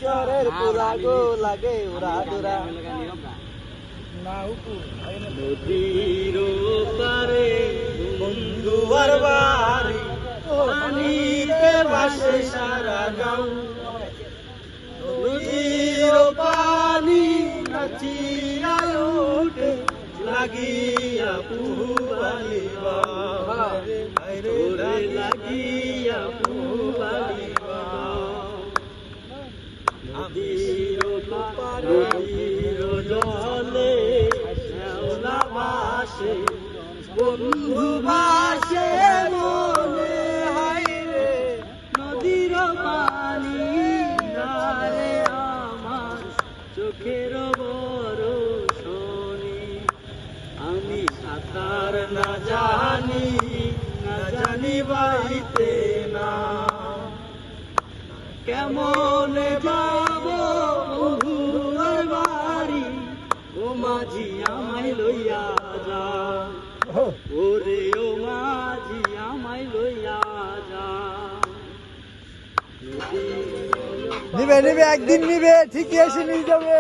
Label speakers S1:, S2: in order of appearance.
S1: শহরের পোলা গো লাগে ওরা তোরা নদীর পারে বন্ধুয়ার বাড়ি পানিতে ভাসে সারা গাঁও নদীর পানি নাচিয়া ওঠে লাগিয়া পুবালিবা লাগিয়া পুবালিবা নদীর জলে শ্যাওলা ভাসে বন্ধু ভাসে মনে হাইরে নদীর পানি রে আমার চোখের বড় শনি আমি সাঁতার না জানি বাইতে না কেমন যাব বন্ধুর বাড়ি ও মাঝি আমায় লইয়া যা ওরে ও মাঝি আমায় লইয়া যা
S2: নিবে একদিন নিবে ঠিকই এসে নিয়ে যাবে।